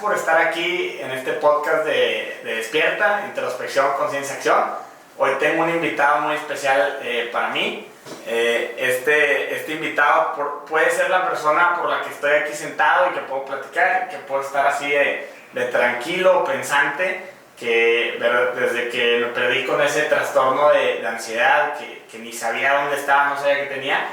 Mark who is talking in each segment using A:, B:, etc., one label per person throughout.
A: por estar aquí en este podcast de Despierta, Introspección, Conciencia, Acción. Hoy tengo un invitado muy especial para mí. Este invitado puede ser la persona por la que estoy aquí sentado y que puedo platicar, que puedo estar así de tranquilo, pensante, que desde que me perdí con ese trastorno de ansiedad, que ni sabía dónde estaba, no sabía qué tenía,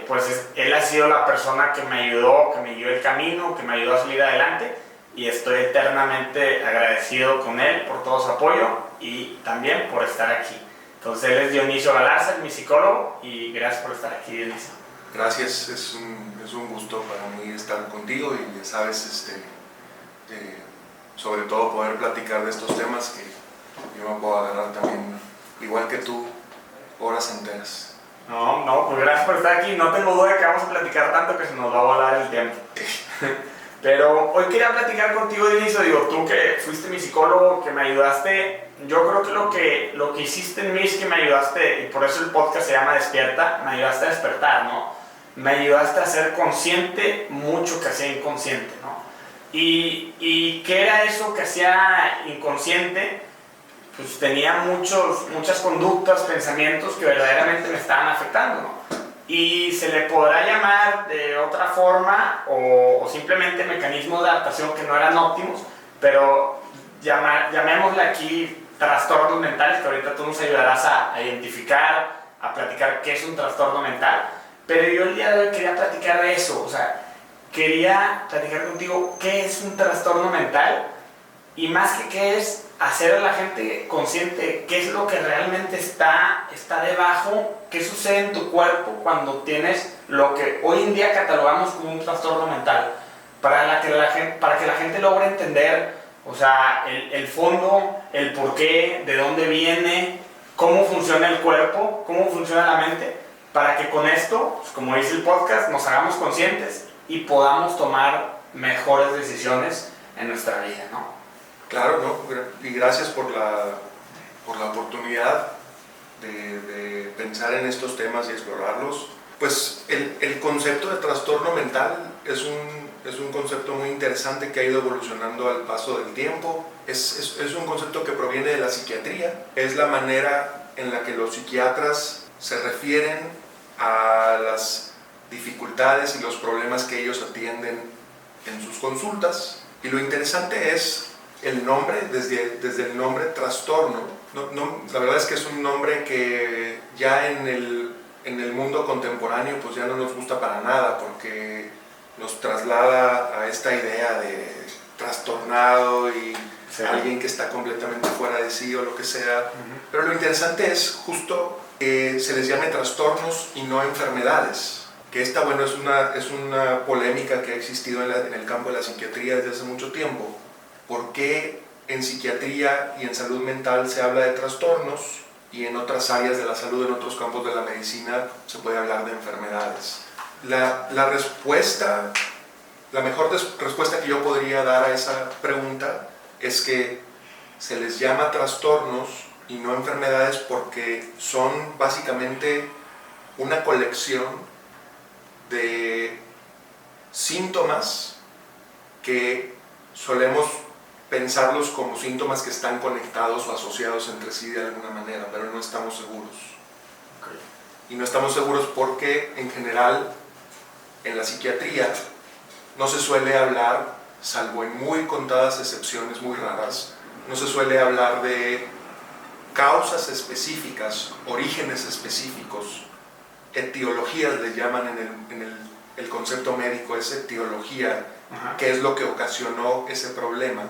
A: pues él ha sido la persona que me ayudó, que me guió el camino, que me ayudó a salir adelante, y estoy eternamente agradecido con él por todo su apoyo y también por estar aquí. Entonces él es Dionisio Galarza, mi psicólogo, y gracias por estar aquí, Dionisio.
B: Gracias, es un gusto para mí estar contigo y ya sabes, sobre todo poder platicar de estos temas que yo me puedo agarrar también, igual que tú, horas enteras.
A: No, pues gracias por estar aquí. No tengo duda de que vamos a platicar tanto que se nos va a volar el tiempo. Pero hoy quería platicar contigo, Dionisio. Digo, tú que fuiste mi psicólogo, que me ayudaste. Yo creo que lo que hiciste en mí es que me ayudaste, y por eso el podcast se llama Despierta, me ayudaste a despertar, ¿no? Me ayudaste a ser consciente mucho que hacía inconsciente, ¿no? Y ¿qué era eso que hacía inconsciente? Pues tenía muchas conductas, pensamientos que verdaderamente me estaban afectando, ¿no? Y se le podrá llamar de otra forma o simplemente mecanismos de adaptación que no eran óptimos, pero llamémosle aquí trastornos mentales, que ahorita tú nos ayudarás a identificar, a platicar qué es un trastorno mental. Pero yo el día de hoy quería platicar de eso, o sea, quería platicar contigo qué es un trastorno mental y más que qué es, hacer a la gente consciente qué es lo que realmente está debajo, qué sucede en tu cuerpo cuando tienes lo que hoy en día catalogamos como un trastorno mental, para que la gente logre entender, o sea, el fondo, el porqué, de dónde viene, cómo funciona el cuerpo, cómo funciona la mente, para que con esto, pues como dice el podcast, nos hagamos conscientes y podamos tomar mejores decisiones en nuestra vida, ¿no?
B: Claro, ¿no? Y gracias por la oportunidad de pensar en estos temas y explorarlos. Pues el concepto de trastorno mental es un concepto muy interesante que ha ido evolucionando al paso del tiempo. Es un concepto que proviene de la psiquiatría. Es la manera en la que los psiquiatras se refieren a las dificultades y los problemas que ellos atienden en sus consultas. Y lo interesante es el nombre, desde el nombre trastorno. La verdad es que es un nombre que ya en el mundo contemporáneo pues ya no nos gusta para nada, porque nos traslada a esta idea de trastornado y sí, alguien que está completamente fuera de sí o lo que sea. Pero lo interesante es justo que se les llame trastornos y no enfermedades. Que esta, bueno, es una polémica que ha existido en el campo de la psiquiatría desde hace mucho tiempo. ¿Por qué en psiquiatría y en salud mental se habla de trastornos y en otras áreas de la salud, en otros campos de la medicina, se puede hablar de enfermedades? La mejor respuesta que yo podría dar a esa pregunta es que se les llama trastornos y no enfermedades porque son básicamente una colección de síntomas que solemos pensarlos como síntomas que están conectados o asociados entre sí de alguna manera, pero no estamos seguros. Okay. Y no estamos seguros porque en general en la psiquiatría no se suele hablar, salvo en muy contadas excepciones muy raras, no se suele hablar de causas específicas, orígenes específicos, etiologías le llaman en el concepto médico, es etiología, qué es lo que ocasionó ese problema.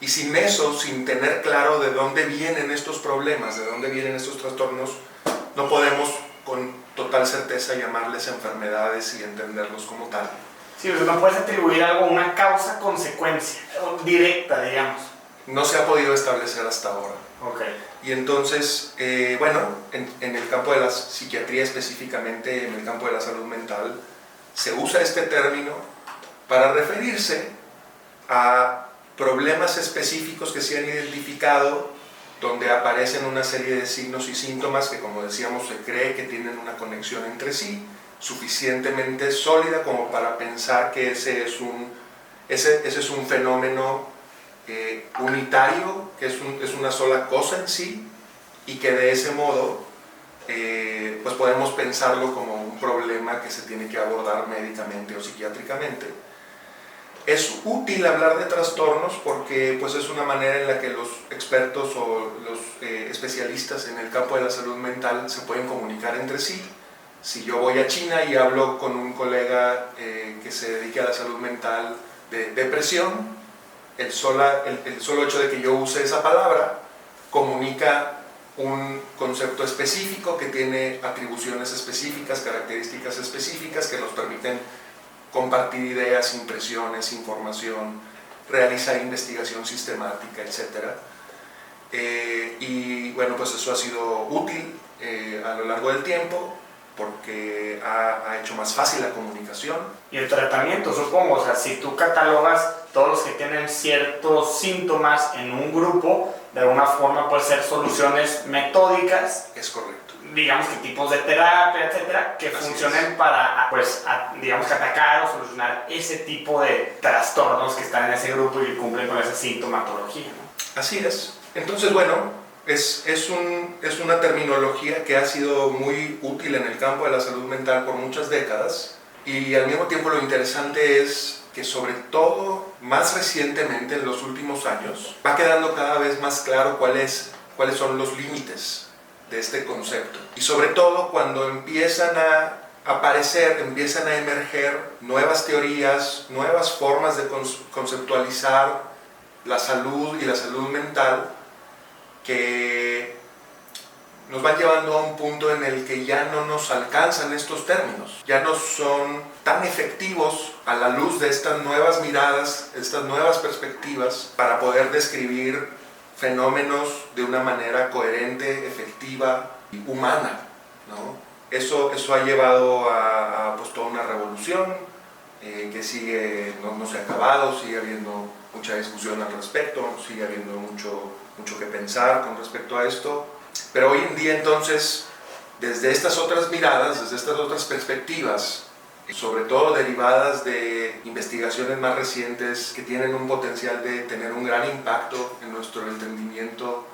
B: Y sin eso, sin tener claro de dónde vienen estos problemas, de dónde vienen estos trastornos, no podemos con total certeza llamarles enfermedades y entenderlos como tal.
A: Sí, o sea, no puedes atribuir algo a una causa-consecuencia directa, digamos.
B: No se ha podido establecer hasta ahora.
A: Okay.
B: Y entonces, bueno, en el campo de la psiquiatría específicamente, en el campo de la salud mental, se usa este término para referirse a problemas específicos que se han identificado, donde aparecen una serie de signos y síntomas que, como decíamos, se cree que tienen una conexión entre sí, suficientemente sólida como para pensar que ese es un Ese es un fenómeno unitario, que es una sola cosa en sí, y que de ese modo pues podemos pensarlo como un problema que se tiene que abordar médicamente o psiquiátricamente. Es útil hablar de trastornos porque pues es una manera en la que los expertos o los especialistas en el campo de la salud mental se pueden comunicar entre sí. Si yo voy a China y hablo con un colega que se dedique a la salud mental de depresión, el solo hecho de que yo use esa palabra comunica un concepto específico que tiene atribuciones específicas, características específicas que nos permiten compartir ideas, impresiones, información, realizar investigación sistemática, etc. Y bueno, pues eso ha sido útil a lo largo del tiempo porque ha hecho más fácil la comunicación.
A: Y el tratamiento, supongo, o sea, si tú catalogas todos los que tienen ciertos síntomas en un grupo, de alguna forma puede ser soluciones metódicas.
B: Es correcto.
A: Digamos que tipos de terapia, etcétera, que
B: Así
A: funcionen
B: es.
A: para, pues, digamos que atacar o solucionar ese tipo de trastornos que están en ese grupo y que cumplen con esa sintomatología, ¿no?
B: Así es. Entonces, bueno, es una terminología que ha sido muy útil en el campo de la salud mental por muchas décadas, y al mismo tiempo lo interesante es que sobre todo más recientemente en los últimos años va quedando cada vez más claro cuáles son los límites de este concepto, y sobre todo cuando empiezan a aparecer, empiezan a emerger nuevas teorías, nuevas formas de conceptualizar la salud y la salud mental que nos van llevando a un punto en el que ya no nos alcanzan estos términos, ya no son tan efectivos a la luz de estas nuevas miradas, estas nuevas perspectivas, para poder describir fenómenos de una manera coherente, efectiva y humana, ¿no? Eso ha llevado a pues, toda una revolución que sigue, no se ha acabado, sigue habiendo mucha discusión al respecto, sigue habiendo mucho que pensar con respecto a esto. Pero hoy en día entonces, desde estas otras miradas, desde estas otras perspectivas, sobre todo derivadas de investigaciones más recientes que tienen un potencial de tener un gran impacto en nuestro entendimiento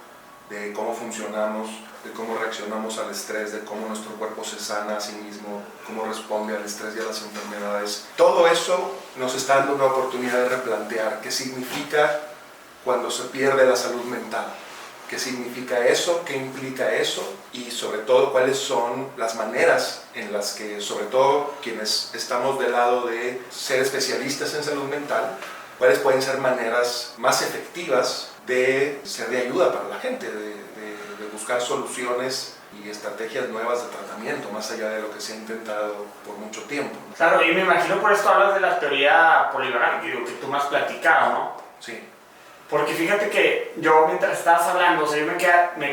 B: de cómo funcionamos, de cómo reaccionamos al estrés, de cómo nuestro cuerpo se sana a sí mismo, cómo responde al estrés y a las enfermedades. Todo eso nos está dando una oportunidad de replantear qué significa cuando se pierde la salud mental. ¿Qué significa eso? ¿Qué implica eso? Y sobre todo, ¿cuáles son las maneras en las que, sobre todo quienes estamos del lado de ser especialistas en salud mental, cuáles pueden ser maneras más efectivas de ser de ayuda para la gente, de buscar soluciones y estrategias nuevas de tratamiento, más allá de lo que se ha intentado por mucho tiempo?
A: Claro, y me imagino por esto hablas de la teoría polivagal, que tú me has platicado, ¿no?
B: Sí.
A: Porque fíjate que yo mientras estabas hablando, o sea, yo me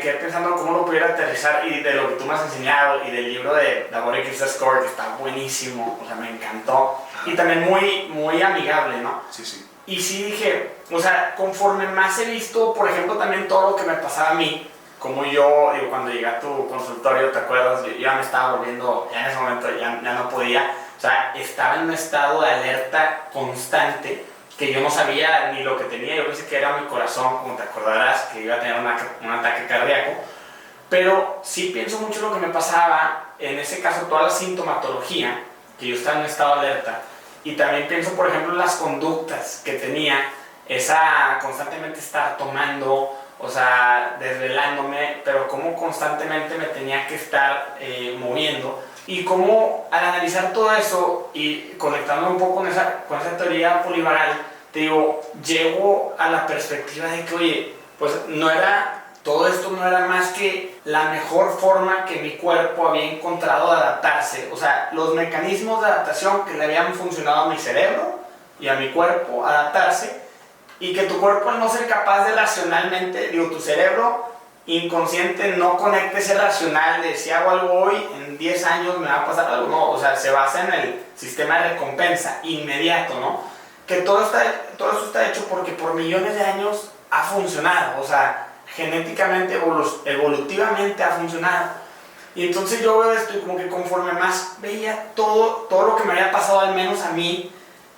A: quedé pensando cómo lo pudiera aterrizar, y de lo que tú me has enseñado y del libro de Davor Score, que está buenísimo, o sea, me encantó, y también muy amigable, ¿no?
B: Sí, sí.
A: Y sí dije, o sea, conforme más he visto, por ejemplo, también todo lo que me pasaba a mí, como yo, digo, cuando llegué a tu consultorio, ¿te acuerdas? Yo ya me estaba volviendo, ya en ese momento ya no podía, o sea, estaba en un estado de alerta constante, que yo no sabía ni lo que tenía. Yo pensé que era mi corazón, como te acordarás, que iba a tener un ataque cardíaco, pero sí pienso mucho en lo que me pasaba, en ese caso toda la sintomatología, que yo estaba en un estado de alerta, y también pienso, por ejemplo, en las conductas que tenía, esa constantemente estar tomando, o sea, desvelándome, pero cómo constantemente me tenía que estar moviendo, y cómo al analizar todo eso y conectando un poco con esa teoría polivagal, te digo, llego a la perspectiva de que, oye, pues todo esto no era más que la mejor forma que mi cuerpo había encontrado de adaptarse, o sea, los mecanismos de adaptación que le habían funcionado a mi cerebro y a mi cuerpo adaptarse, y que tu cuerpo, al no ser capaz de racionalmente, digo, tu cerebro inconsciente no conecte ese racional de si hago algo hoy, en 10 años me va a pasar algo, no, o sea, se basa en el sistema de recompensa inmediato, ¿no? Que todo eso está hecho porque por millones de años ha funcionado, o sea, genéticamente, evolutivamente ha funcionado. Y entonces yo veo esto y como que conforme más veía todo lo que me había pasado, al menos a mí,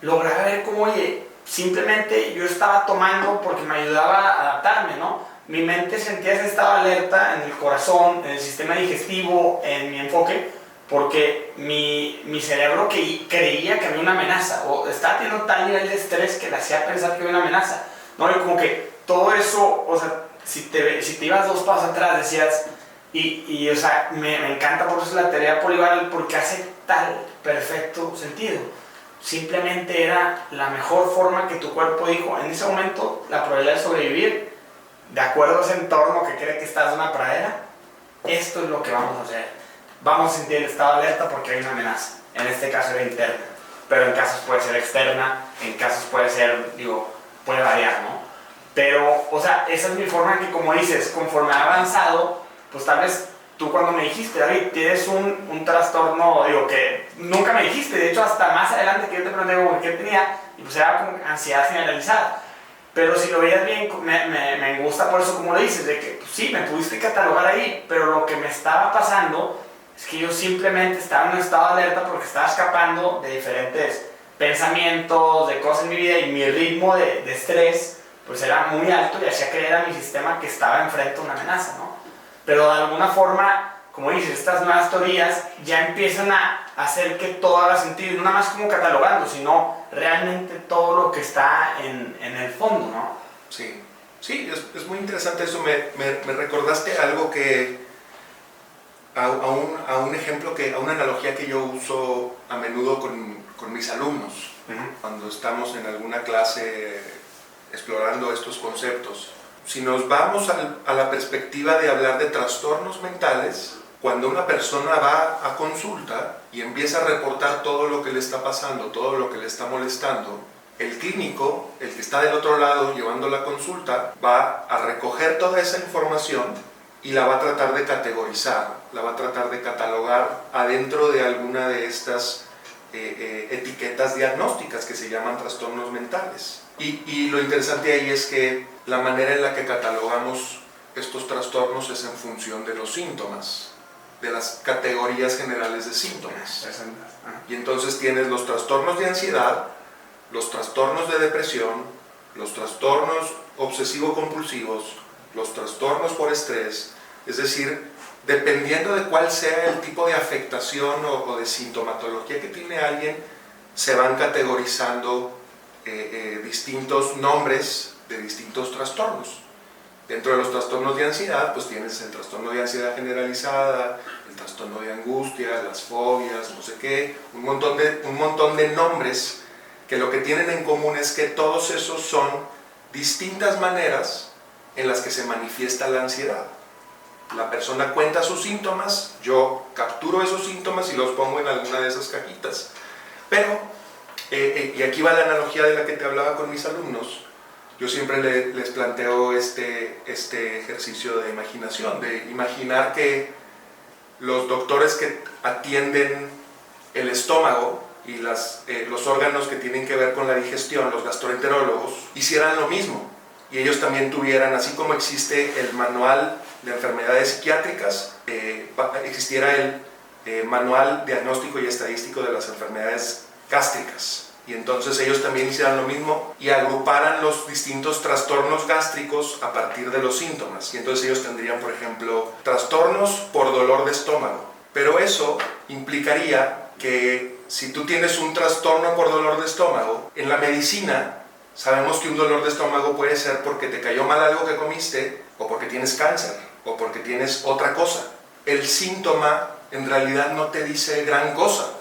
A: lograba ver como, oye, simplemente yo estaba tomando porque me ayudaba a adaptarme, ¿no? Mi mente sentía ese estado de alerta en el corazón, en el sistema digestivo, en mi enfoque, porque mi cerebro creía que había una amenaza, o estaba teniendo tal nivel de estrés que le hacía pensar que había una amenaza, ¿no? Y como que todo eso, o sea, si te ibas 2 pasos atrás, decías, o sea, me encanta por eso la teoría polivagal, porque hace tal perfecto sentido. Simplemente era la mejor forma que tu cuerpo dijo, en ese momento, la probabilidad de sobrevivir, de acuerdo a ese entorno que cree que estás en una pradera, esto es lo que vamos a hacer. Vamos a sentir el estado de alerta porque hay una amenaza. En este caso era interna, pero en casos puede ser externa, en casos puede ser, puede variar, ¿no? Pero, o sea, esa es mi forma que, como dices, conforme ha avanzado, pues tal vez tú cuando me dijiste, David, tienes un trastorno, que nunca me dijiste, de hecho hasta más adelante que yo te pregunté qué tenía, y pues era como ansiedad generalizada. Pero si lo veías bien, me gusta por eso como lo dices, de que pues, sí, me pudiste catalogar ahí, pero lo que me estaba pasando es que yo simplemente estaba en un estado de alerta porque estaba escapando de diferentes pensamientos, de cosas en mi vida, y mi ritmo de estrés pues era muy alto y hacía creer a mi sistema que estaba enfrente a una amenaza, ¿no? Pero de alguna forma, como dices, estas nuevas teorías ya empiezan a hacer que todo haga sentido, no nada más como catalogando, sino realmente todo lo que está en el fondo, ¿no?
B: Sí, sí, es muy interesante eso. Me recordaste algo que, a un ejemplo, a una analogía que yo uso a menudo con mis alumnos, cuando estamos en alguna clase explorando estos conceptos. Si nos vamos a la perspectiva de hablar de trastornos mentales, cuando una persona va a consulta y empieza a reportar todo lo que le está pasando, todo lo que le está molestando, el clínico, el que está del otro lado llevando la consulta, va a recoger toda esa información y la va a tratar de categorizar, la va a tratar de catalogar adentro de alguna de estas etiquetas diagnósticas que se llaman trastornos mentales. Y lo interesante ahí es que la manera en la que catalogamos estos trastornos es en función de los síntomas, de las categorías generales de síntomas. Y entonces tienes los trastornos de ansiedad, los trastornos de depresión, los trastornos obsesivo-compulsivos, los trastornos por estrés, es decir, dependiendo de cuál sea el tipo de afectación o de sintomatología que tiene alguien, se van categorizando distintos nombres de distintos trastornos. Dentro de los trastornos de ansiedad, pues tienes el trastorno de ansiedad generalizada, el trastorno de angustia, las fobias, no sé qué, un montón de nombres que lo que tienen en común es que todos esos son distintas maneras en las que se manifiesta la ansiedad. La persona cuenta sus síntomas, yo capturo esos síntomas y los pongo en alguna de esas cajitas. Pero, y aquí va la analogía de la que te hablaba con mis alumnos, yo siempre les planteo este ejercicio de imaginación, de imaginar que los doctores que atienden el estómago y los órganos que tienen que ver con la digestión, los gastroenterólogos, hicieran lo mismo. Y ellos también tuvieran, así como existe el manual de enfermedades psiquiátricas, existiera el manual diagnóstico y estadístico de las enfermedades gástricas. Y entonces ellos también hicieran lo mismo y agruparan los distintos trastornos gástricos a partir de los síntomas. Y entonces ellos tendrían, por ejemplo, trastornos por dolor de estómago. Pero eso implicaría que si tú tienes un trastorno por dolor de estómago, en la medicina sabemos que un dolor de estómago puede ser porque te cayó mal algo que comiste, o porque tienes cáncer, o porque tienes otra cosa. El síntoma en realidad no te dice gran cosa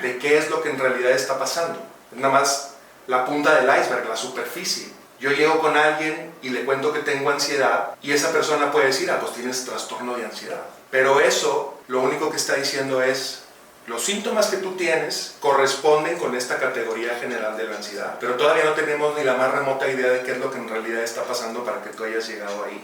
B: de qué es lo que en realidad está pasando. Es nada más la punta del iceberg, la superficie. Yo llego con alguien y le cuento que tengo ansiedad y esa persona puede decir, pues tienes trastorno de ansiedad. Pero eso lo único que está diciendo es, los síntomas que tú tienes corresponden con esta categoría general de la ansiedad. Pero todavía no tenemos ni la más remota idea de qué es lo que en realidad está pasando para que tú hayas llegado ahí.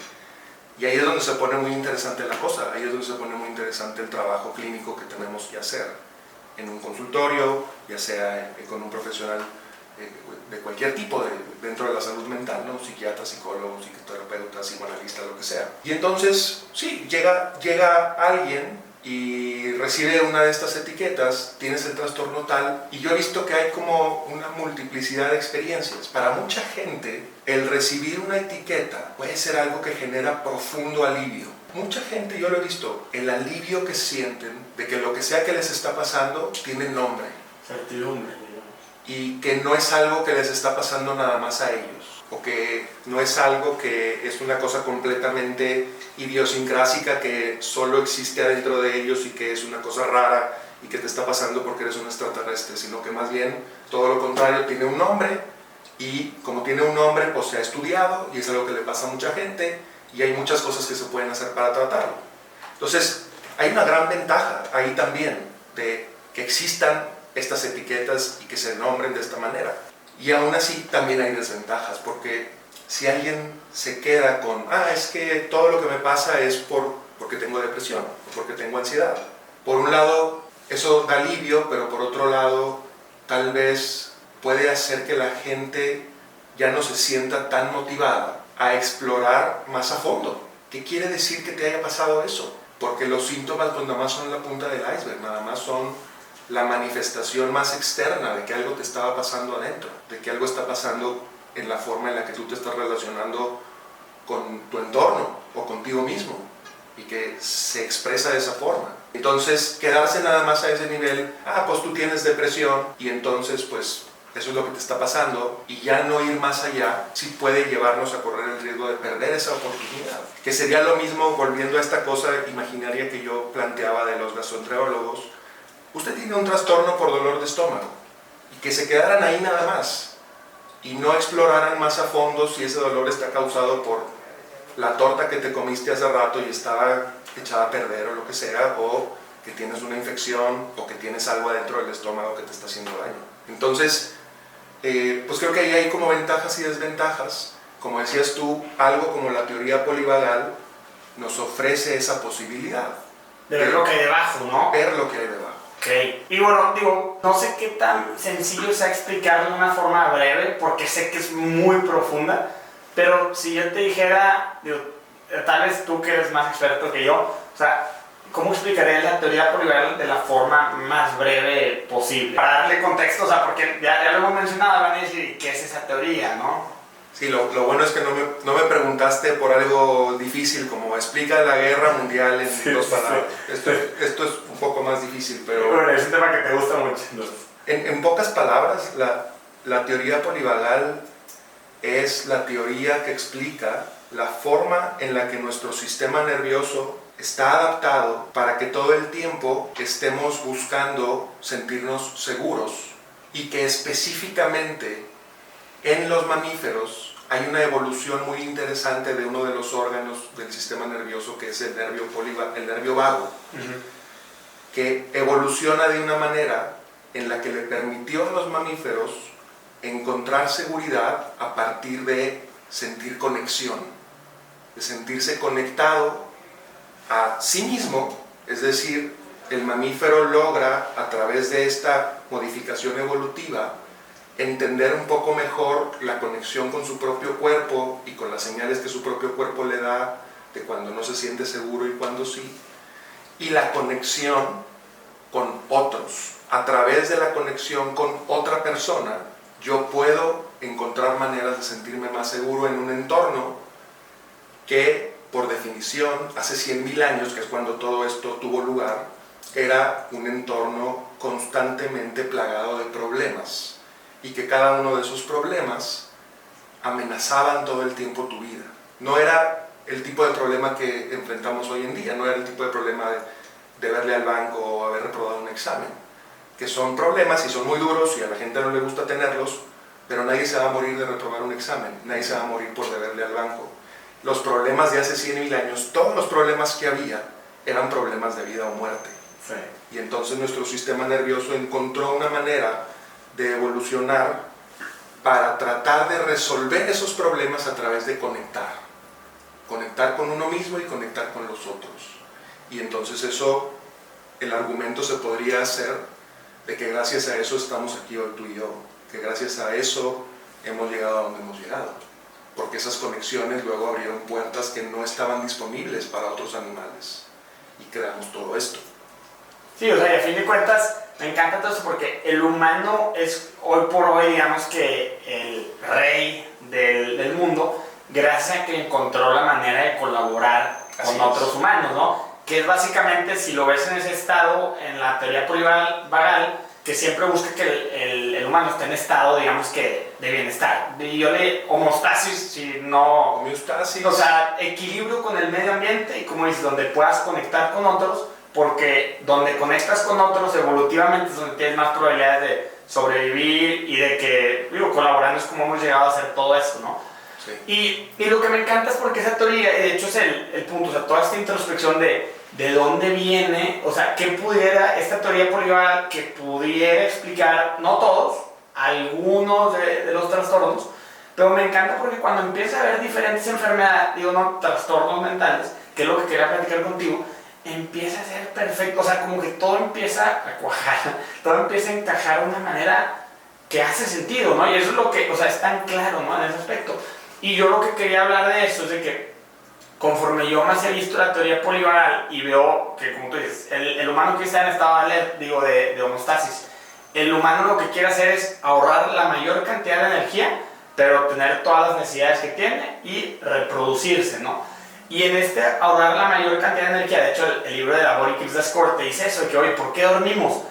B: Y ahí es donde se pone muy interesante la cosa, ahí es donde se pone muy interesante el trabajo clínico que tenemos que hacer en un consultorio, ya sea con un profesional de cualquier tipo dentro de la salud mental, ¿no? Psiquiatra, psicólogo, psicoterapeuta, psicoanalista, lo que sea. Y entonces, sí, llega alguien y recibe una de estas etiquetas, tienes el trastorno tal, y yo he visto que hay como una multiplicidad de experiencias. Para mucha gente, el recibir una etiqueta puede ser algo que genera profundo alivio. Mucha gente, yo lo he visto, el alivio que sienten de que lo que sea que les está pasando tiene nombre.
A: Certidumbre, digamos.
B: Y que no es algo que les está pasando nada más a ellos, o que no es algo que es una cosa completamente idiosincrásica que solo existe adentro de ellos y que es una cosa rara y que te está pasando porque eres un extraterrestre, sino que más bien todo lo contrario, tiene un nombre, y como tiene un nombre pues se ha estudiado y es algo que le pasa a mucha gente y hay muchas cosas que se pueden hacer para tratarlo. Entonces hay una gran ventaja ahí también de que existan estas etiquetas y que se nombren de esta manera. Y aún así también hay desventajas, porque si alguien se queda con, es que todo lo que me pasa es porque tengo depresión, o porque tengo ansiedad. Por un lado, eso da alivio, pero por otro lado, tal vez puede hacer que la gente ya no se sienta tan motivada a explorar más a fondo. ¿Qué quiere decir que te haya pasado eso? Porque los síntomas pues nada más son la punta del iceberg, nada más son la manifestación más externa de que algo te estaba pasando adentro, de que algo está pasando en la forma en la que tú te estás relacionando con tu entorno o contigo mismo y que se expresa de esa forma. Entonces, quedarse nada más a ese nivel, pues tú tienes depresión y entonces pues eso es lo que te está pasando, y ya no ir más allá sí puede llevarnos a correr el riesgo de perder esa oportunidad. Que sería lo mismo, volviendo a esta cosa imaginaria que yo planteaba de los gastroenterólogos. Usted tiene un trastorno por dolor de estómago y que se quedaran ahí nada más y no exploraran más a fondo si ese dolor está causado por la torta que te comiste hace rato y estaba echada a perder o lo que sea, o que tienes una infección o que tienes algo adentro del estómago que te está haciendo daño. Entonces, pues creo que ahí hay como ventajas y desventajas. Como decías tú, algo como la teoría polivagal nos ofrece esa posibilidad
A: de ver lo que hay debajo, ¿no?
B: Ver lo que hay debajo.
A: Ok. Y bueno, digo, no sé qué tan sencillo sea explicarlo de una forma breve, porque sé que es muy profunda, pero si yo te dijera, digo, tal vez tú que eres más experto que yo, o sea, ¿cómo explicarías la teoría polivagal de la forma más breve posible? Para darle contexto, o sea, porque ya lo hemos mencionado, van a decir, ¿qué es esa teoría, no?
B: Sí, lo bueno es que no me preguntaste por algo difícil, como explica la guerra mundial en dos palabras. Esto es un poco más difícil, pero...
A: Bueno, es un tema que te gusta mucho.
B: En pocas palabras, la teoría polivagal es la teoría que explica la forma en la que nuestro sistema nervioso está adaptado para que todo el tiempo estemos buscando sentirnos seguros, y que específicamente en los mamíferos hay una evolución muy interesante de uno de los órganos del sistema nervioso, que es el nervio vago, que evoluciona de una manera en la que le permitió a los mamíferos encontrar seguridad a partir de sentir conexión, de sentirse conectado a sí mismo. Es decir, el mamífero logra, a través de esta modificación evolutiva, entender un poco mejor la conexión con su propio cuerpo y con las señales que su propio cuerpo le da de cuando no se siente seguro y cuando sí, y la conexión con otros. A través de la conexión con otra persona, yo puedo encontrar maneras de sentirme más seguro en un entorno que, por definición, hace 100.000 años, que es cuando todo esto tuvo lugar, era un entorno constantemente plagado de problemas, y que cada uno de esos problemas amenazaban todo el tiempo tu vida. No era el tipo de problema que enfrentamos hoy en día, no era el tipo de problema de verle al banco o haber reprobado un examen, que son problemas y son muy duros y a la gente no le gusta tenerlos, pero nadie se va a morir de reprobar un examen, nadie se va a morir por deberle al banco. Los problemas de hace 100.000 años, todos los problemas que había eran problemas de vida o muerte.
A: Sí.
B: Y entonces nuestro sistema nervioso encontró una manera de evolucionar para tratar de resolver esos problemas a través de conectar con uno mismo y conectar con los otros. Y entonces eso, el argumento se podría hacer de que gracias a eso estamos aquí hoy tú y yo, que gracias a eso hemos llegado a donde hemos llegado, porque esas conexiones luego abrieron puertas que no estaban disponibles para otros animales y creamos todo esto.
A: Sí, o sea, y a fin de cuentas, me encanta todo eso porque el humano es hoy por hoy, digamos que el rey del mundo, gracias a que encontró la manera de colaborar con otros humanos, ¿no? Que es básicamente, si lo ves en ese estado, en la teoría polivagal, que siempre busca que el humano esté en estado, digamos que, de bienestar. Y yo le homeostasis, si no...
B: Homeostasis.
A: O sea, equilibrio con el medio ambiente y, como dices, donde puedas conectar con otros, porque donde conectas con otros evolutivamente es donde tienes más probabilidades de sobrevivir y de que, digo, colaborando es como hemos llegado a hacer todo esto, ¿no?
B: Sí.
A: Y lo que me encanta es porque esa teoría, de hecho es el punto, o sea, toda esta introspección de dónde viene, o sea, qué pudiera, esta teoría polivagal que pudiera explicar, no todos, algunos de los trastornos, pero me encanta porque cuando empieza a haber diferentes enfermedades, digo, no, trastornos mentales, que es lo que quería platicar contigo, empieza a ser perfecto, o sea, como que todo empieza a cuajar, todo empieza a encajar de una manera que hace sentido, ¿no? Y eso es lo que, o sea, es tan claro, ¿no? En ese aspecto. Y yo lo que quería hablar de eso es de que conforme yo más he visto la teoría polivagal y veo que, como tú dices, el humano que está en estado de alerta, digo, de homeostasis, el humano lo que quiere hacer es ahorrar la mayor cantidad de energía, pero tener todas las necesidades que tiene y reproducirse, ¿no? Y en este ahorrar la mayor cantidad de energía, de hecho el libro de la Body Keeps the Score te dice eso, de que, oye, ¿por qué dormimos?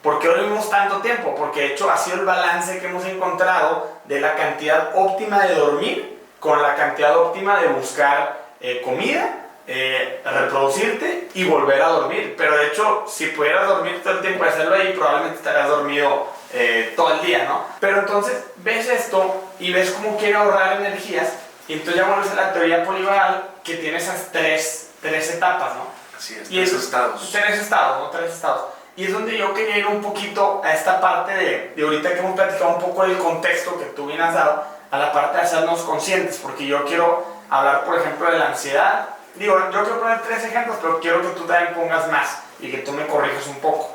A: ¿Por qué dormimos tanto tiempo? Porque de hecho ha sido el balance que hemos encontrado de la cantidad óptima de dormir con la cantidad óptima de buscar comida, reproducirte y volver a dormir. Pero de hecho, si pudieras dormir todo el tiempo y hacerlo ahí, probablemente estarías dormido todo el día, ¿no? Pero entonces ves esto y ves cómo quiere ahorrar energías y entonces ya vuelves a la teoría polivagal que tiene esas tres etapas, ¿no?
B: Así es,
A: tres
B: estados.
A: Tres estados, ¿no? Tres estados. Y es donde yo quería ir un poquito a esta parte de ahorita que hemos platicado un poco del contexto que tú bien has dado, a la parte de hacernos conscientes, porque yo quiero hablar, por ejemplo, de la ansiedad. Digo, yo quiero poner 3 ejemplos, pero quiero que tú también pongas más y que tú me corrijas un poco.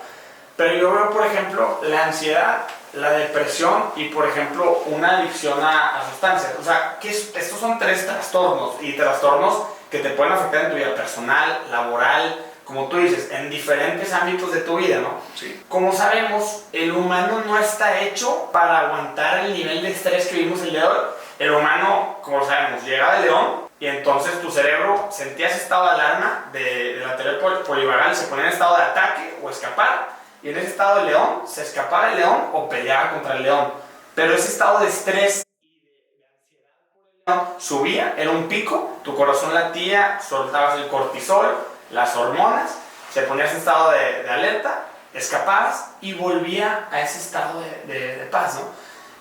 A: Pero yo veo, por ejemplo, la ansiedad, la depresión y, por ejemplo, una adicción a sustancias. O sea, estos son 3 trastornos y trastornos que te pueden afectar en tu vida personal, laboral, como tú dices, en diferentes ámbitos de tu vida, ¿no?
B: Sí.
A: Como sabemos, el humano no está hecho para aguantar el nivel de estrés que vimos el día de hoy. El humano, como sabemos, llegaba el león y entonces tu cerebro sentía ese estado de alarma de la teoría polivagal, se ponía en estado de ataque o escapar, y en ese estado de león se escapaba el león o peleaba contra el león. Pero ese estado de estrés y de ansiedad por el león subía, era un pico, tu corazón latía, soltabas el cortisol, las hormonas, se ponías en estado de alerta, escapabas y volvía a ese estado de paz, ¿no?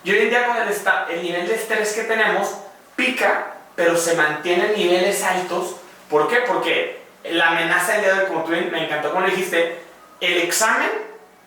A: Y hoy en día con el nivel de estrés que tenemos, pica, pero se mantiene en niveles altos. ¿Por qué? Porque la amenaza del día de hoy, como tú me encantó como le dijiste, el examen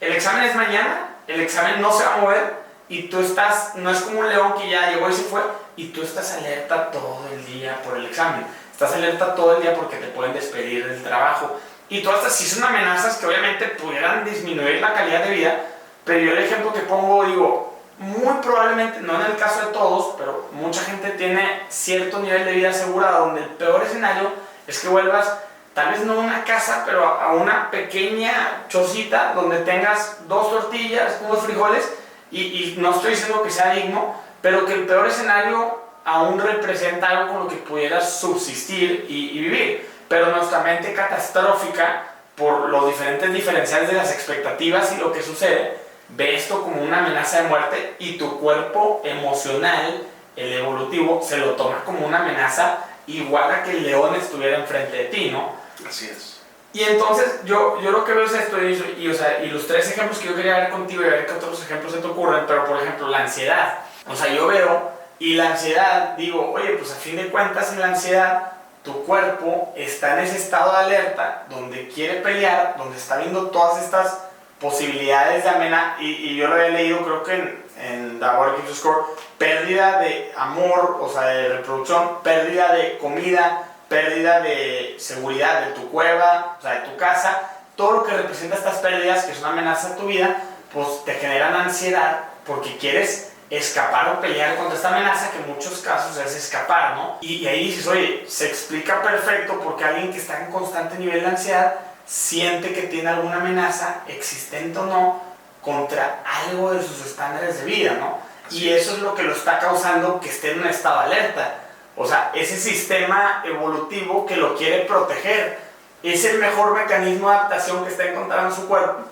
A: es mañana, el examen no se va a mover y tú estás, no es como un león que ya llegó y se fue, y tú estás alerta todo el día por el examen. Estás alerta todo el día porque te pueden despedir del trabajo. Y todas estas sí son amenazas que obviamente pudieran disminuir la calidad de vida, pero yo el ejemplo que pongo, digo, muy probablemente, no en el caso de todos, pero mucha gente tiene cierto nivel de vida asegurado, donde el peor escenario es que vuelvas, tal vez no a una casa, pero a una pequeña chocita donde tengas 2 tortillas, unos frijoles, y no estoy diciendo que sea digno, pero que el peor escenario aún representa algo con lo que pudieras subsistir y vivir. Pero nuestra mente catastrófica, por los diferentes diferenciales de las expectativas y lo que sucede, ve esto como una amenaza de muerte y tu cuerpo emocional, el evolutivo, se lo toma como una amenaza igual a que el león estuviera enfrente de ti, ¿no?
B: Así es.
A: Y entonces yo lo que veo es esto y los 3 ejemplos que yo quería ver contigo y a ver qué otros ejemplos se te ocurren, pero por ejemplo la ansiedad. O sea, yo veo y la ansiedad, digo, oye, pues a fin de cuentas en la ansiedad tu cuerpo está en ese estado de alerta donde quiere pelear, donde está viendo todas estas posibilidades de amenaza, y yo lo he leído creo que en The Body Keeps the Score, pérdida de amor, o sea, de reproducción, pérdida de comida, pérdida de seguridad de tu cueva, o sea, de tu casa, todo lo que representa estas pérdidas que son amenazas a tu vida, pues te generan ansiedad porque quieres escapar o pelear contra esta amenaza, que en muchos casos es escapar, ¿no? Y ahí dices, oye, se explica perfecto porque alguien que está en constante nivel de ansiedad siente que tiene alguna amenaza, existente o no, contra algo de sus estándares de vida, ¿no? Y eso es lo que lo está causando que esté en un estado de alerta. O sea, ese sistema evolutivo que lo quiere proteger es el mejor mecanismo de adaptación que está encontrando en su cuerpo,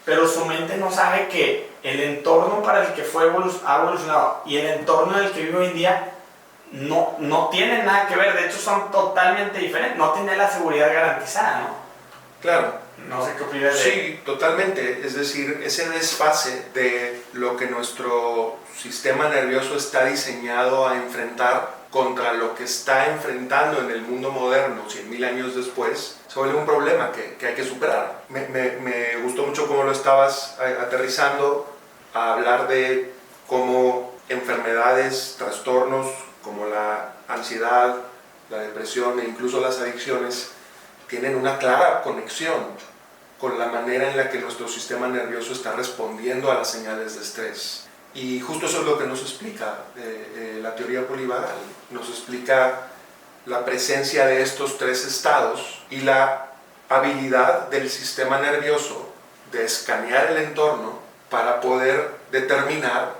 A: pero su mente no sabe que el entorno para el que ha evolucionado y el entorno en el que vive hoy en día no tienen nada que ver. De hecho, son totalmente diferentes. No tiene la seguridad garantizada, ¿no?
B: Claro.
A: No sé qué opinas de...
B: Sí, totalmente. Es decir, ese desfase de lo que nuestro sistema nervioso está diseñado a enfrentar contra lo que está enfrentando en el mundo moderno 100.000 años después, se vuelve un problema que hay que superar. Me gustó mucho cómo lo estabas aterrizando a hablar de cómo enfermedades, trastornos como la ansiedad, la depresión e incluso las adicciones tienen una clara conexión con la manera en la que nuestro sistema nervioso está respondiendo a las señales de estrés. Y justo eso es lo que nos explica la teoría polivagal. Nos explica la presencia de estos tres estados y la habilidad del sistema nervioso de escanear el entorno para poder determinar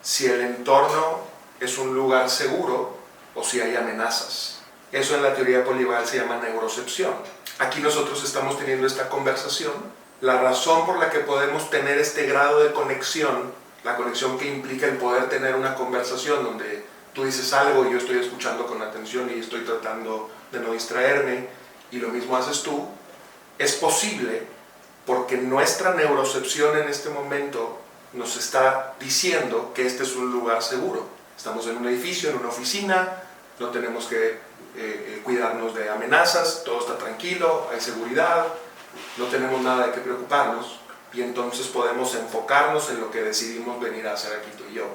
B: si el entorno es un lugar seguro o si hay amenazas. Eso en la teoría polivagal se llama neurocepción. Aquí nosotros estamos teniendo esta conversación. La razón por la que podemos tener este grado de conexión, la conexión que implica el poder tener una conversación donde tú dices algo y yo estoy escuchando con atención y estoy tratando de no distraerme y lo mismo haces tú, es posible porque nuestra neurocepción en este momento nos está diciendo que este es un lugar seguro. Estamos en un edificio, en una oficina, no tenemos que cuidarnos de amenazas, todo está tranquilo, hay seguridad, no tenemos nada de qué preocuparnos y entonces podemos enfocarnos en lo que decidimos venir a hacer aquí tú y yo.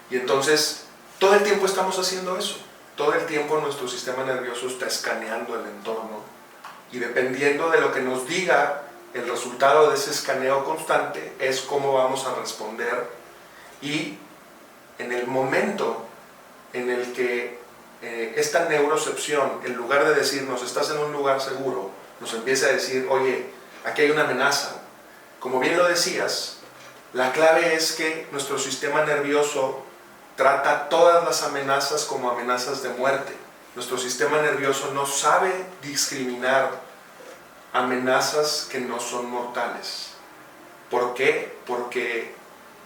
B: Y entonces todo el tiempo estamos haciendo eso, todo el tiempo nuestro sistema nervioso está escaneando el entorno y dependiendo de lo que nos diga el resultado de ese escaneo constante es cómo vamos a responder. Y en el momento en el que esta neurocepción, en lugar de decirnos estás en un lugar seguro, nos empieza a decir, oye, aquí hay una amenaza. Como bien lo decías, la clave es que nuestro sistema nervioso trata todas las amenazas como amenazas de muerte. Nuestro sistema nervioso no sabe discriminar amenazas que no son mortales. ¿Por qué? Porque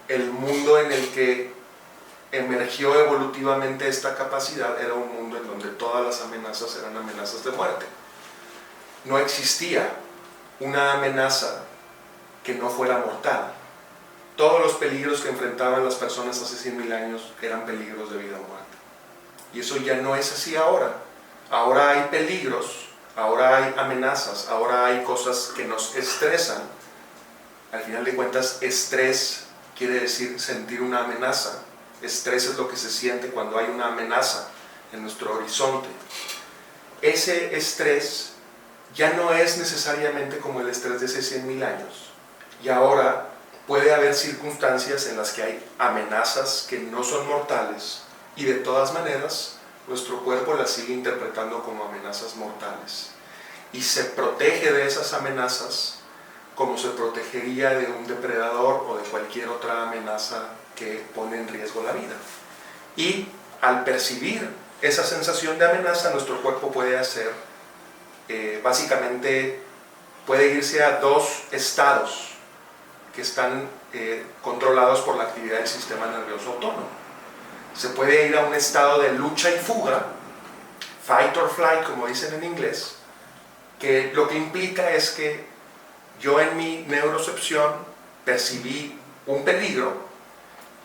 B: el mundo en el que emergió evolutivamente esta capacidad era un mundo en donde todas las amenazas eran amenazas de muerte. No existía una amenaza que no fuera mortal. Todos los peligros que enfrentaban las personas hace 100.000 años eran peligros de vida o muerte. Y eso ya no es así ahora. Ahora hay peligros, ahora hay amenazas, ahora hay cosas que nos estresan. Al final de cuentas, estrés quiere decir sentir una amenaza. Estrés es lo que se siente cuando hay una amenaza en nuestro horizonte. Ese estrés ya no es necesariamente como el estrés de hace 100.000 años. Y ahora puede haber circunstancias en las que hay amenazas que no son mortales y de todas maneras nuestro cuerpo las sigue interpretando como amenazas mortales. Y se protege de esas amenazas como se protegería de un depredador o de cualquier otra amenaza que pone en riesgo la vida. Y al percibir esa sensación de amenaza, nuestro cuerpo puede hacer, básicamente puede irse a dos estados que están controlados por la actividad del sistema nervioso autónomo. Se puede ir a un estado de lucha y fuga, fight or flight como dicen en inglés, que lo que implica es que yo en mi neurocepción percibí un peligro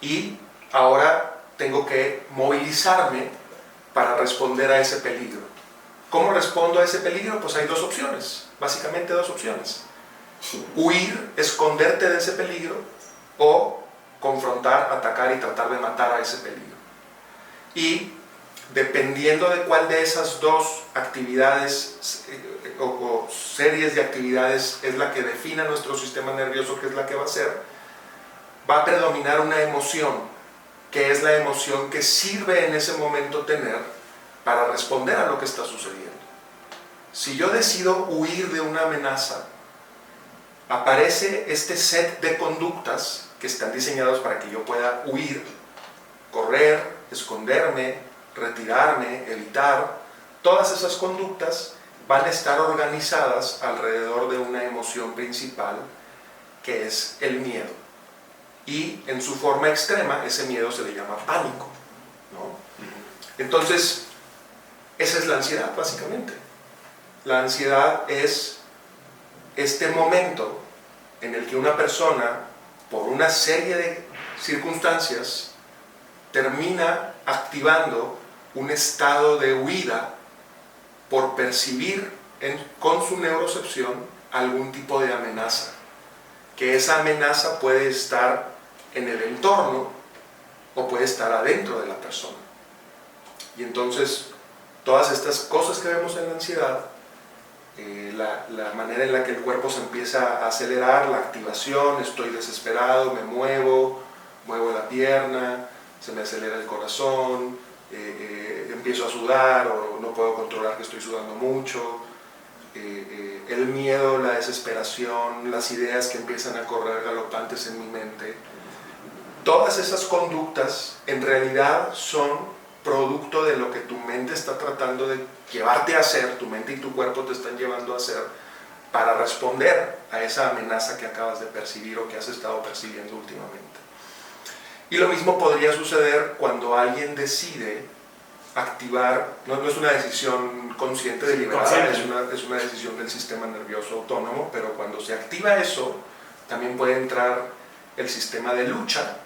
B: y ahora tengo que movilizarme para responder a ese peligro. ¿Cómo respondo a ese peligro? Pues hay dos opciones, básicamente dos opciones. Huir, esconderte de ese peligro o confrontar, atacar y tratar de matar a ese peligro. Y dependiendo de cuál de esas dos actividades o series de actividades es la que defina nuestro sistema nervioso, que es la que va a hacer, va a predominar una emoción, que es la emoción que sirve en ese momento tener para responder a lo que está sucediendo. Si yo decido huir de una amenaza, aparece este set de conductas que están diseñados para que yo pueda huir, correr, esconderme, retirarme, evitar. Todas esas conductas van a estar organizadas alrededor de una emoción principal, que es el miedo. Y en su forma extrema, ese miedo se le llama pánico, ¿no? Entonces, esa es la ansiedad, básicamente. La ansiedad es este momento en el que una persona, por una serie de circunstancias, termina activando un estado de huida por percibir con su neurocepción algún tipo de amenaza. Que esa amenaza puede estar en el entorno o puede estar adentro de la persona. Y entonces, todas estas cosas que vemos en la ansiedad, la manera en la que el cuerpo se empieza a acelerar, la activación, estoy desesperado, me muevo la pierna, se me acelera el corazón, empiezo a sudar o no puedo controlar que estoy sudando mucho, el miedo, la desesperación, las ideas que empiezan a correr galopantes en mi mente. Todas esas conductas en realidad son producto de lo que tu mente está tratando de llevarte a hacer, tu mente y tu cuerpo te están llevando a hacer para responder a esa amenaza que acabas de percibir o que has estado percibiendo últimamente. Y lo mismo podría suceder cuando alguien decide activar, no es una decisión consciente, deliberada, es una decisión del sistema nervioso autónomo, pero cuando se activa eso, también puede entrar el sistema de lucha,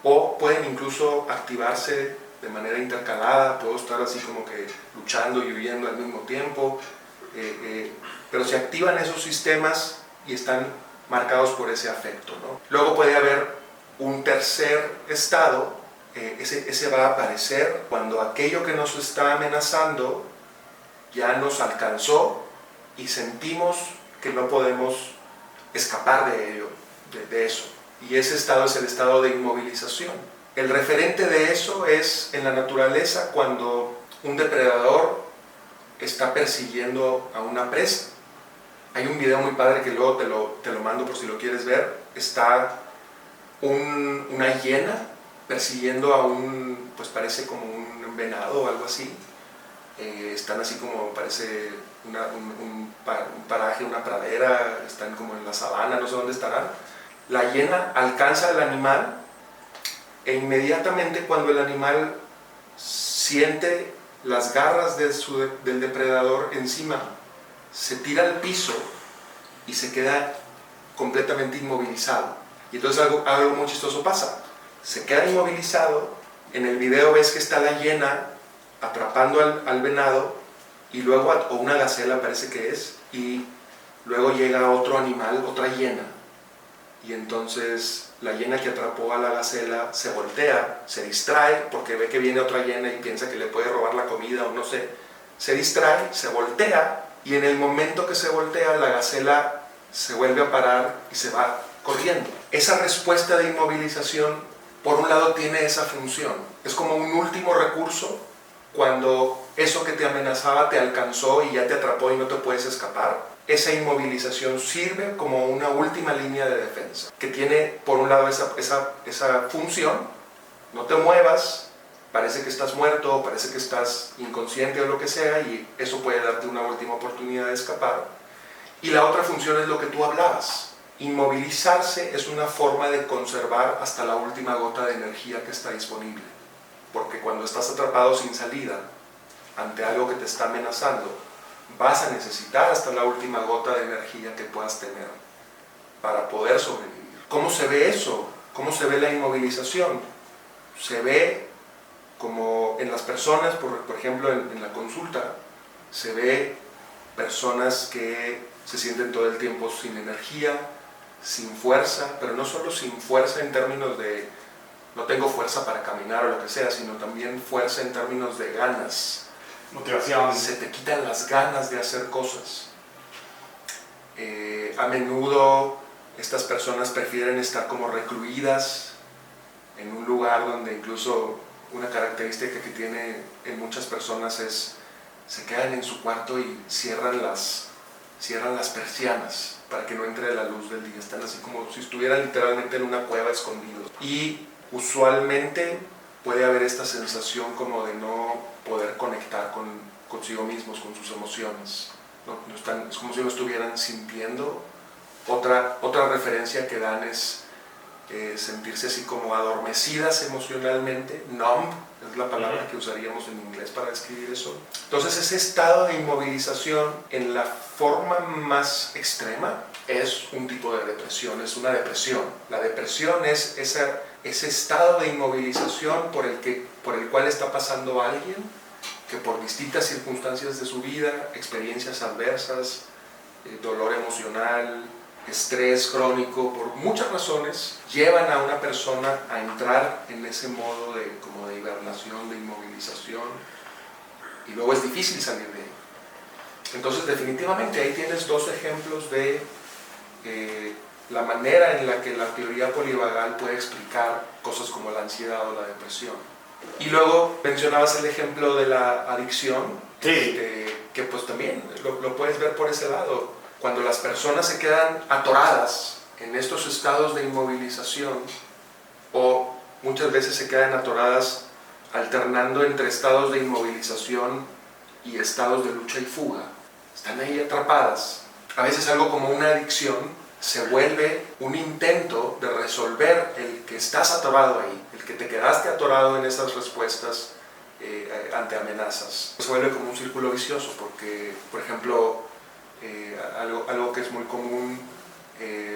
B: o pueden incluso activarse de manera intercalada, puedo estar así como que luchando y huyendo al mismo tiempo, pero se activan esos sistemas y están marcados por ese afecto, ¿no? Luego puede haber un tercer estado, ese va a aparecer cuando aquello que nos está amenazando ya nos alcanzó y sentimos que no podemos escapar de ello, de eso. Y ese estado es el estado de inmovilización. El referente de eso es en la naturaleza cuando un depredador está persiguiendo a una presa. Hay un video muy padre que luego te lo mando por si lo quieres ver. Está una hiena persiguiendo a pues parece como un venado o algo así. Están así como, parece un paraje, una pradera, están como en la sabana, no sé dónde estarán. La hiena alcanza al animal e inmediatamente cuando el animal siente las garras del depredador encima, se tira al piso y se queda completamente inmovilizado. Y entonces algo muy chistoso pasa. Se queda inmovilizado, en el video ves que está la hiena atrapando al venado, y luego, o una gacela parece que es, y luego llega otro animal, otra hiena, y entonces la hiena que atrapó a la gacela se voltea, se distrae, porque ve que viene otra hiena y piensa que le puede robar la comida o no sé, se distrae, se voltea, y en el momento que se voltea, la gacela se vuelve a parar y se va corriendo. Esa respuesta de inmovilización, por un lado, tiene esa función. Es como un último recurso cuando eso que te amenazaba te alcanzó y ya te atrapó y no te puedes escapar. Esa inmovilización sirve como una última línea de defensa, que tiene, por un lado, esa función. No te muevas, parece que estás muerto, parece que estás inconsciente o lo que sea, y eso puede darte una última oportunidad de escapar. Y la otra función es lo que tú hablabas. Inmovilizarse es una forma de conservar hasta la última gota de energía que está disponible, porque cuando estás atrapado sin salida ante algo que te está amenazando, vas a necesitar hasta la última gota de energía que puedas tener para poder sobrevivir. ¿Cómo se ve eso? ¿Cómo se ve la inmovilización? Se ve como en las personas, por ejemplo en la consulta, se ve personas que se sienten todo el tiempo sin energía, sin fuerza, pero no solo sin fuerza en términos de no tengo fuerza para caminar o lo que sea, sino también fuerza en términos de ganas,
A: motivación.
B: Se te quitan las ganas de hacer cosas. A menudo estas personas prefieren estar como recluidas en un lugar donde incluso una característica que tiene en muchas personas es se quedan en su cuarto y cierran las persianas para que no entre la luz del día. Están así como si estuvieran literalmente en una cueva escondidos. Y usualmente puede haber esta sensación como de no poder conectar consigo mismos, con sus emociones. No están, es como si no estuvieran sintiendo. Otra referencia que dan es sentirse así como adormecidas emocionalmente, numb, es la palabra que usaríamos en inglés para describir eso. Entonces ese estado de inmovilización en la forma más extrema es un tipo de depresión, es una depresión. La depresión es ese estado de inmovilización por el cual está pasando alguien que por distintas circunstancias de su vida, experiencias adversas, dolor emocional, estrés crónico, por muchas razones, llevan a una persona a entrar en ese modo como de hibernación, de inmovilización, y luego es difícil salir de ahí. Entonces, definitivamente ahí tienes dos ejemplos de la manera en la que la teoría polivagal puede explicar cosas como la ansiedad o la depresión. Y luego mencionabas el ejemplo de la adicción,
A: sí.
B: Que pues también lo puedes ver por ese lado. Cuando las personas se quedan atoradas en estos estados de inmovilización, o muchas veces se quedan atoradas alternando entre estados de inmovilización y estados de lucha y fuga, están ahí atrapadas. A veces algo como una adicción se vuelve un intento de resolver el que estás atorado ahí, el que te quedaste atorado en esas respuestas ante amenazas. Se vuelve como un círculo vicioso porque, por ejemplo, algo que es muy común,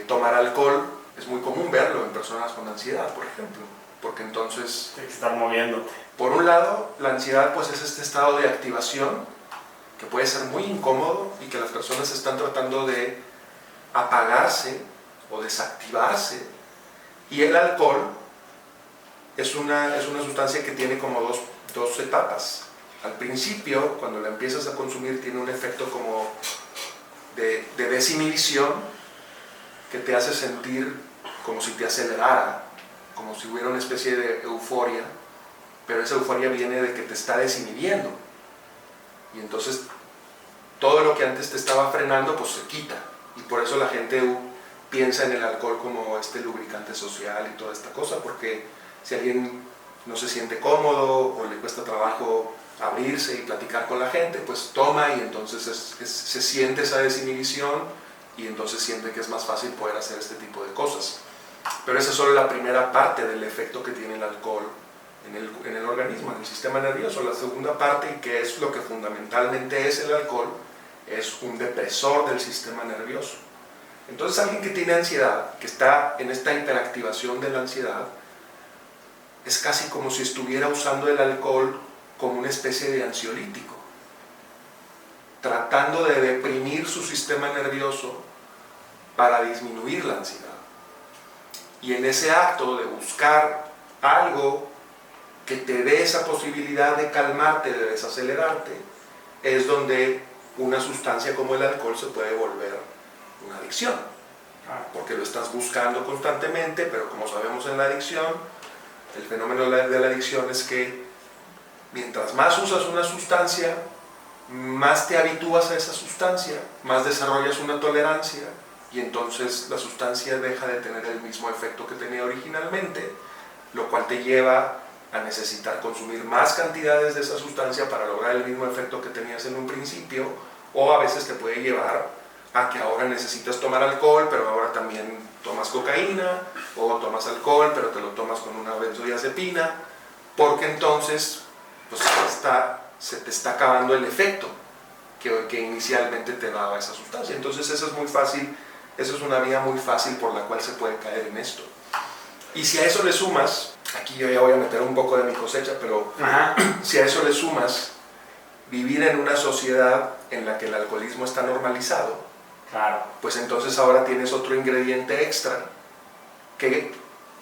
B: tomar alcohol, es muy común verlo en personas con ansiedad, por ejemplo, porque entonces
A: Tienes que estar moviéndote.
B: Por un lado, la ansiedad pues es este estado de activación que puede ser muy incómodo y que las personas están tratando de apagarse o desactivarse, y el alcohol es una sustancia que tiene como dos etapas. Al principio, cuando la empiezas a consumir, tiene un efecto como de desinhibición que te hace sentir como si te acelerara, como si hubiera una especie de euforia, pero esa euforia viene de que te está desinhibiendo, y entonces todo lo que antes te estaba frenando pues se quita, y por eso la gente piensa en el alcohol como este lubricante social y toda esta cosa, porque si alguien no se siente cómodo o le cuesta trabajo abrirse y platicar con la gente, pues toma, y entonces se siente esa desinhibición, y entonces siente que es más fácil poder hacer este tipo de cosas. Pero esa es solo la primera parte del efecto que tiene el alcohol en el organismo, en el sistema nervioso. La segunda parte, y que es lo que fundamentalmente es el alcohol, es un depresor del sistema nervioso. Entonces alguien que tiene ansiedad, que está en esta hiperactivación de la ansiedad, es casi como si estuviera usando el alcohol como una especie de ansiolítico, tratando de deprimir su sistema nervioso para disminuir la ansiedad. Y en ese acto de buscar algo que te dé esa posibilidad de calmarte, de desacelerarte, es donde una sustancia como el alcohol se puede volver una adicción, porque lo estás buscando constantemente. Pero como sabemos en la adicción, el fenómeno de la adicción es que mientras más usas una sustancia, más te habitúas a esa sustancia, más desarrollas una tolerancia, y entonces la sustancia deja de tener el mismo efecto que tenía originalmente, lo cual te lleva a necesitar consumir más cantidades de esa sustancia para lograr el mismo efecto que tenías en un principio, o a veces te puede llevar a que ahora necesitas tomar alcohol, pero ahora también tomas cocaína, o tomas alcohol, pero te lo tomas con una benzodiazepina, porque entonces pues, se te está acabando el efecto que inicialmente te daba esa sustancia. Entonces eso es muy fácil, eso es una vía muy fácil por la cual se puede caer en esto. Y si a eso le sumas, aquí yo ya voy a meter un poco de mi cosecha, pero si a eso le sumas vivir en una sociedad en la que el alcoholismo está normalizado,
A: claro,
B: pues entonces ahora tienes otro ingrediente extra que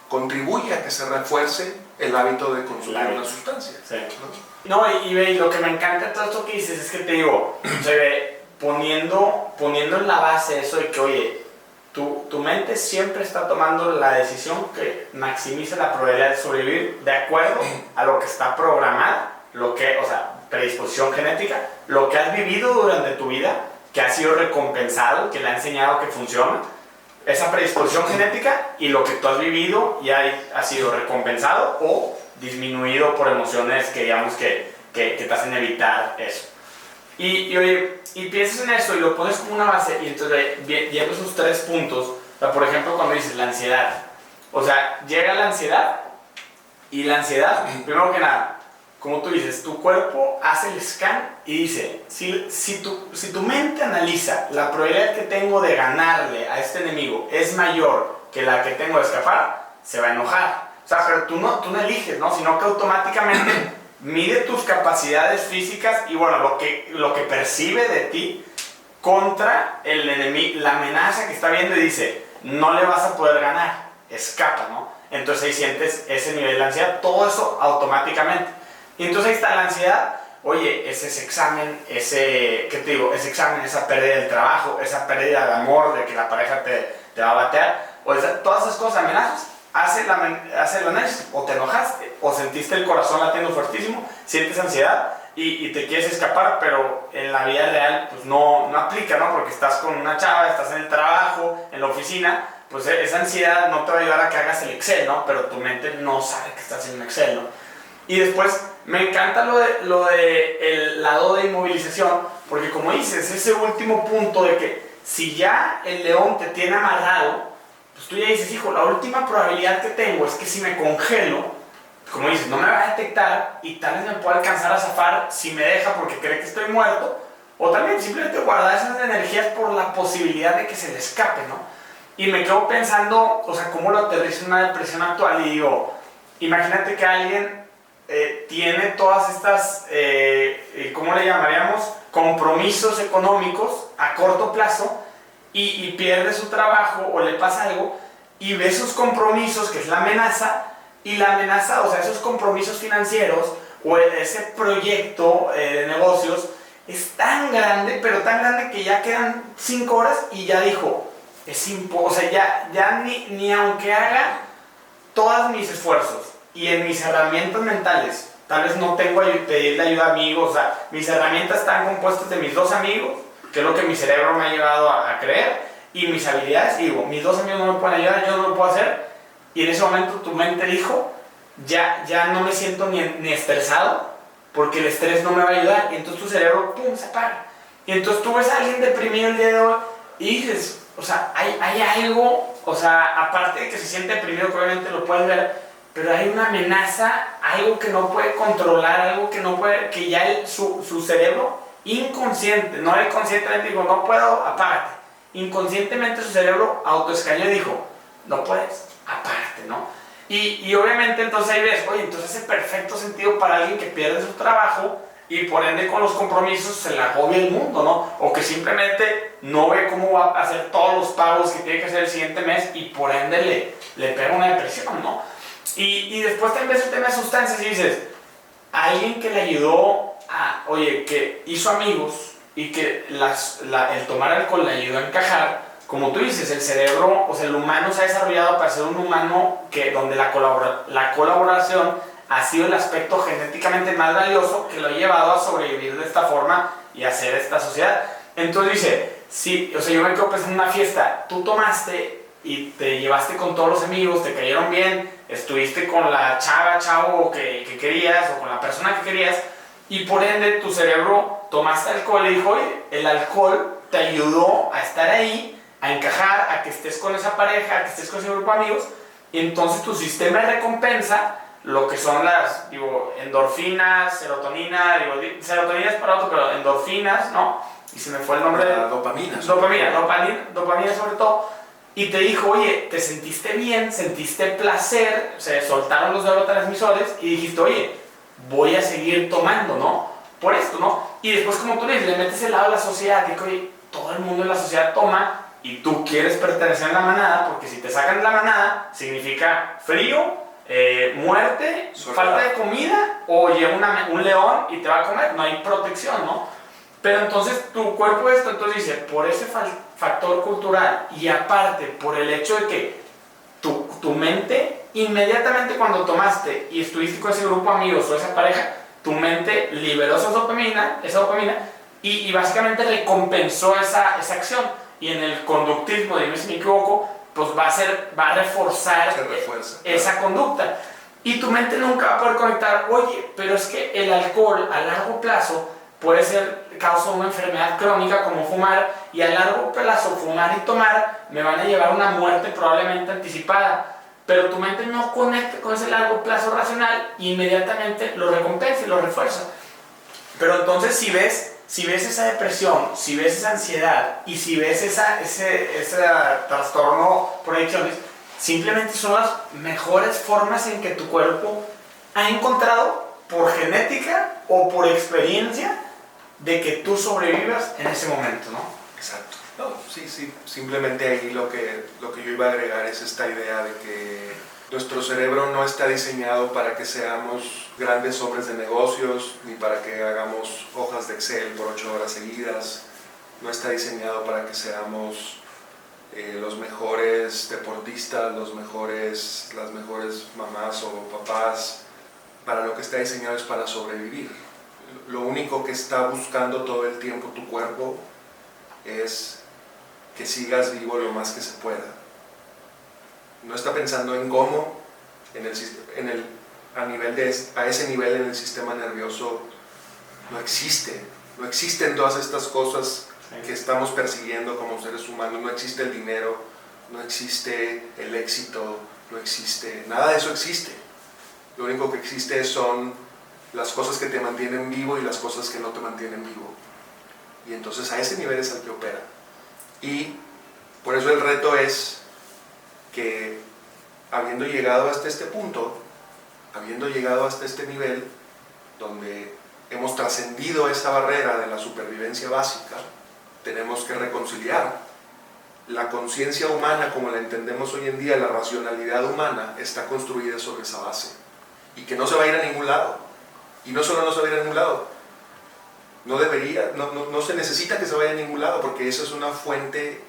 B: contribuye a que se refuerce el hábito de consumir una sustancia.
A: Sí. ¿No? Y lo que me encanta de todo esto que dices es que te digo, se ve poniendo en la base eso de que, oye, tu mente siempre está tomando la decisión que maximice la probabilidad de sobrevivir de acuerdo a lo que está programado, o sea, predisposición genética, lo que has vivido durante tu vida que ha sido recompensado, que le ha enseñado que funciona, esa predisposición genética y lo que tú has vivido ya ha sido recompensado o disminuido por emociones que digamos que te hacen evitar eso. Oye, y piensas en eso y lo pones como una base y entonces viendo esos 3 puntos, o sea, por ejemplo cuando dices la ansiedad, o sea, llega la ansiedad y la ansiedad, primero que nada, como tú dices, tu cuerpo hace el scan y dice, si tu mente analiza la probabilidad que tengo de ganarle a este enemigo es mayor que la que tengo de escapar, se va a enojar. O sea, pero tú no eliges, ¿no? Sino que automáticamente mide tus capacidades físicas y bueno, lo que percibe de ti contra el enemigo, la amenaza que está viendo y dice, no le vas a poder ganar, escapa, ¿no? Entonces ahí sientes ese nivel de ansiedad, todo eso automáticamente. Y entonces ahí está la ansiedad, oye, ese examen, ¿qué te digo? Ese examen, esa pérdida del trabajo, esa pérdida de amor, de que la pareja te va a batear, o todas esas cosas, amenazas, hace el análisis, o te enojaste, o sentiste el corazón latiendo fuertísimo, sientes ansiedad y te quieres escapar, pero en la vida real pues no aplica, ¿no? Porque estás con una chava, estás en el trabajo, en la oficina, pues esa ansiedad no te va a ayudar a que hagas el Excel, ¿no? Pero tu mente no sabe que estás en un Excel, ¿no? Y después me encanta lo de el lado de inmovilización, porque como dices, ese último punto de que si ya el león te tiene amarrado, pues tú ya dices, hijo, la última probabilidad que tengo es que si me congelo, como dices, no me va a detectar y tal vez me pueda alcanzar a zafar si me deja porque cree que estoy muerto, o también simplemente guardar esas energías por la posibilidad de que se le escape, ¿no? Y me quedo pensando, o sea, cómo lo aterrizo en una depresión actual y digo, imagínate que alguien tiene todas estas, ¿cómo le llamaríamos? Compromisos económicos a corto plazo y pierde su trabajo o le pasa algo y ve sus compromisos, que es la amenaza, y la amenaza, o sea, esos compromisos financieros o ese proyecto de negocios es tan grande, pero tan grande que ya quedan 5 horas y ya dijo, o sea, ya ni aunque haga todos mis esfuerzos y en mis herramientas mentales, tal vez no tengo que pedirle ayuda a amigos, o sea, mis herramientas están compuestas de mis 2 amigos, que es lo que mi cerebro me ha llevado a creer, y mis habilidades, digo, mis 2 amigos no me pueden ayudar, yo no lo puedo hacer, y en ese momento tu mente dijo, ya no me siento ni estresado, porque el estrés no me va a ayudar, y entonces tu cerebro, pum, se apaga. Y entonces tú ves a alguien deprimido el día de hoy, y dices, o sea, hay algo, o sea, aparte de que se siente deprimido, que obviamente lo puedes ver, pero hay una amenaza, algo que no puede controlar, algo que no puede, que ya su cerebro inconsciente, no el conscientemente dijo, no puedo, apárate. Inconscientemente su cerebro autoescaneó y dijo, no puedes, apárate, ¿no? Y obviamente entonces ahí ves, oye, entonces hace perfecto sentido para alguien que pierde su trabajo y por ende con los compromisos se le agobia el mundo, ¿no? O que simplemente no ve cómo va a hacer todos los pagos que tiene que hacer el siguiente mes y por ende le pega una depresión, ¿no? Y después también ves el tema de sustancias y dices, alguien que le ayudó oye, que hizo amigos y que el tomar alcohol le ayudó a encajar, como tú dices, el cerebro, o sea, el humano se ha desarrollado para ser un humano donde la colaboración ha sido el aspecto genéticamente más valioso que lo ha llevado a sobrevivir de esta forma y a hacer esta sociedad. Entonces dice, sí, o sea, yo me quedo pensando en una fiesta, tú tomaste y te llevaste con todos los amigos, te cayeron bien, estuviste con la chavo que querías o con la persona que querías y por ende tu cerebro tomaste alcohol y dijo, oye, el alcohol te ayudó a estar ahí, a encajar, a que estés con esa pareja, a que estés con ese grupo de amigos y entonces tu sistema de recompensa, lo que son las, endorfinas, serotonina, serotonina es para otro, pero endorfinas, ¿no? Y se me fue el nombre de...
B: Dopamina.
A: Dopamina sobre todo. Y te dijo, oye, te sentiste bien, sentiste placer, se soltaron los neurotransmisores y dijiste, oye, voy a seguir tomando, ¿no? Por esto, ¿no? Y después, como tú dices, le metes el lado de la sociedad, que oye, todo el mundo en la sociedad toma y tú quieres pertenecer a la manada, porque si te sacan de la manada, significa frío, muerte, falta de comida, o llega un león y te va a comer, no hay protección, ¿no? Pero entonces tu cuerpo entonces dice, por ese factor cultural y aparte por el hecho de que tu mente, inmediatamente cuando tomaste y estuviste con ese grupo de amigos o esa pareja, tu mente liberó esa dopamina y básicamente recompensó esa acción. Y en el conductismo, dime si me equivoco, pues va a reforzar esa conducta. Y tu mente nunca va a poder conectar, oye, pero es que el alcohol a largo plazo puede ser causa de una enfermedad crónica como fumar, y a largo plazo fumar y tomar me van a llevar a una muerte probablemente anticipada. Pero tu mente no conecta con ese largo plazo racional e inmediatamente lo recompensa y lo refuerza. Pero entonces si ves esa depresión, si ves esa ansiedad y si ves ese trastorno por adicciones, simplemente son las mejores formas en que tu cuerpo ha encontrado por genética o por experiencia de que tú sobrevivas en ese momento, ¿no?
B: Exacto. No, sí, simplemente ahí lo que yo iba a agregar es esta idea de que nuestro cerebro no está diseñado para que seamos grandes hombres de negocios, ni para que hagamos hojas de Excel por 8 horas seguidas. No está diseñado para que seamos los mejores deportistas, las mejores mamás o papás. Para lo que está diseñado es para sobrevivir. Lo único que está buscando todo el tiempo tu cuerpo es que sigas vivo lo más que se pueda. No está pensando en cómo, a ese nivel en el sistema nervioso no existen todas estas cosas que estamos persiguiendo como seres humanos. No existe el dinero, no existe el éxito, no existe, nada de eso existe. Lo único que existe son las cosas que te mantienen vivo y las cosas que no te mantienen vivo. Y entonces a ese nivel es el que opera. Y por eso el reto es que habiendo llegado hasta este punto, habiendo llegado hasta este nivel, donde hemos trascendido esa barrera de la supervivencia básica, tenemos que reconciliar. La conciencia humana, como la entendemos hoy en día, la racionalidad humana, está construida sobre esa base. Y que no se va a ir a ningún lado. Y no solo no se va a ir a ningún lado, no se necesita que se vaya a ningún lado, porque esa es una fuente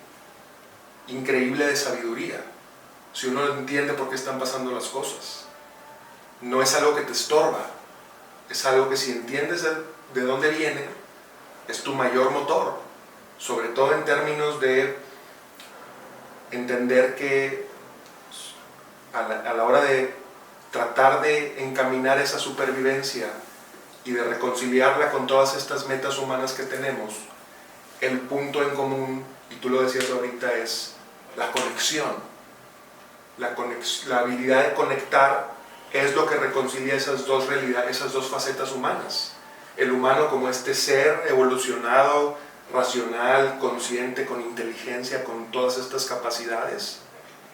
B: increíble de sabiduría. Si uno entiende por qué están pasando las cosas, no es algo que te estorba, es algo que si entiendes de dónde viene, es tu mayor motor, sobre todo en términos de entender que a la hora de tratar de encaminar esa supervivencia y de reconciliarla con todas estas metas humanas que tenemos, el punto en común, y tú lo decías ahorita, es la conexión. La habilidad de conectar es lo que reconcilia esas dos realidades, esas dos facetas humanas. El humano como este ser evolucionado, racional, consciente, con inteligencia, con todas estas capacidades,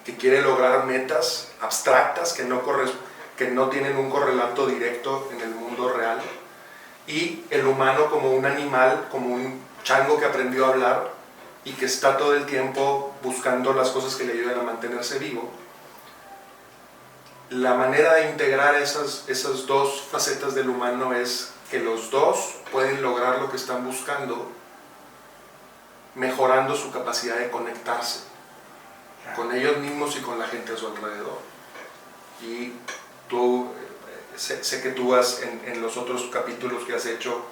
B: que quiere lograr metas abstractas que no tienen un correlato directo en el mundo real. Y el humano como un animal, como un chango que aprendió a hablar y que está todo el tiempo buscando las cosas que le ayudan a mantenerse vivo. La manera de integrar esas dos facetas del humano es que los dos pueden lograr lo que están buscando, mejorando su capacidad de conectarse con ellos mismos y con la gente a su alrededor. Y tú, sé que tú en los otros capítulos que has hecho,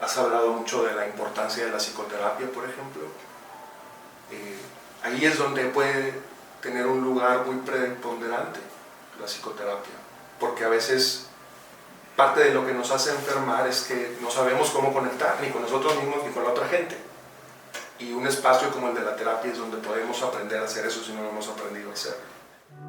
B: has hablado mucho de la importancia de la psicoterapia, por ejemplo. Ahí es donde puede tener un lugar muy preponderante la psicoterapia, porque a veces parte de lo que nos hace enfermar es que no sabemos cómo conectar, ni con nosotros mismos ni con la otra gente. Y un espacio como el de la terapia es donde podemos aprender a hacer eso si no lo hemos aprendido a hacer.